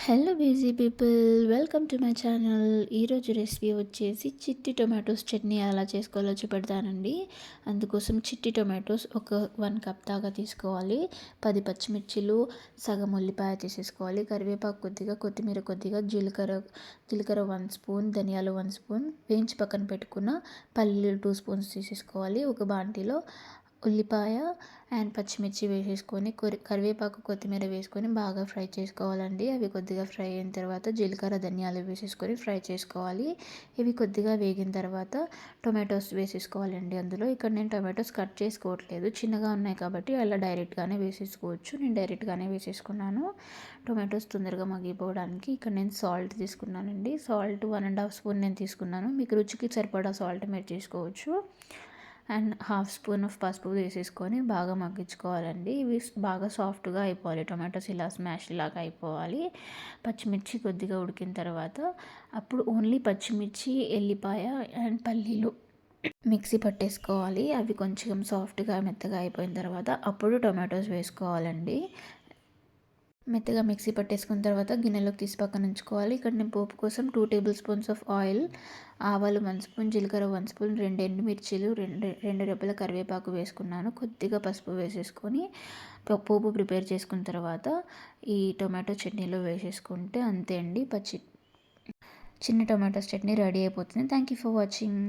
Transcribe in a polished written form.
Hello busy people, welcome to my channel. ఈరోజు recipe వచ్చేసి చిట్టి టొమాటోస్ చట్నీ ఎలా చేసుకోవాలో చూపెడతానండి. అందుకోసం చిట్టి టొమాటోస్ ఒక 1 కప్ దాకా తీసుకోవాలి. 10 పచ్చిమిర్చిలు, సగం ఉల్లిపాయ తీసేసుకోవాలి. కరివేపాకు కొద్దిగా, కొత్తిమీర కొద్దిగా, జీలకర్ర 1 స్పూన్, ధనియాలు 1 స్పూన్, వేయించి పక్కన పెట్టుకున్న పల్లీలు 2 స్పూన్స్ తీసేసుకోవాలి. ఒక బాండిలో ఉల్లిపాయ అండ్ పచ్చిమిర్చి వేసేసుకొని కరివేపాకు కొత్తిమీర వేసుకొని బాగా ఫ్రై చేసుకోవాలండి. అవి కొద్దిగా ఫ్రై అయిన తర్వాత జీలకర్ర ధనియాలు వేసేసుకొని ఫ్రై చేసుకోవాలి. ఇవి కొద్దిగా వేగిన తర్వాత టొమాటోస్ వేసేసుకోవాలండి. అందులో ఇక్కడ నేను టొమాటోస్ కట్ చేసుకోవట్లేదు, చిన్నగా ఉన్నాయి కాబట్టి అలా డైరెక్ట్గానే వేసేసుకోవచ్చు. నేను డైరెక్ట్గానే వేసేసుకున్నాను టొమాటోస్ తొందరగా మగ్గిపోవడానికి. ఇక్కడ నేను సాల్ట్ తీసుకున్నానండి. సాల్ట్ 1.5 స్పూన్ నేను తీసుకున్నాను. మీకు రుచికి సరిపడా సాల్ట్ మీరు తీసుకోవచ్చు. అండ్ 1/2 స్పూన్ ఆఫ్ పసుపు వేసేసుకొని బాగా మగ్గించుకోవాలండి. ఇవి బాగా సాఫ్ట్గా అయిపోవాలి, టొమాటోస్ ఇలా స్మాష్ లాగా అయిపోవాలి. పచ్చిమిర్చి కొద్దిగా ఉడికిన తర్వాత అప్పుడు ఓన్లీ పచ్చిమిర్చి, ఎల్లిపాయ అండ్ పల్లీలు మిక్సీ పట్టేసుకోవాలి. అవి కొంచెం సాఫ్ట్గా మెత్తగా అయిపోయిన తర్వాత అప్పుడు టొమాటోస్ వేసుకోవాలండి. మెత్తగా మిక్సీ పట్టేసుకున్న తర్వాత గిన్నెలోకి తీసి పక్కన ఉంచుకోవాలి. ఇక్కడ నేను పోపు కోసం 2 టేబుల్ స్పూన్స్ ఆఫ్ ఆయిల్, ఆవాలు 1 స్పూన్, జీలకర్ర 1 స్పూన్, 2 ఎండుమిర్చీలు, రెండు రెబ్బల కరివేపాకు వేసుకున్నాను. కొద్దిగా పసుపు వేసేసుకొని పోపు ప్రిపేర్ చేసుకున్న తర్వాత ఈ టొమాటో చట్నీలో వేసేసుకుంటే అంతే అండి, చిన్న టొమాటోస్ చట్నీ రెడీ అయిపోతుంది. Thank you for watching.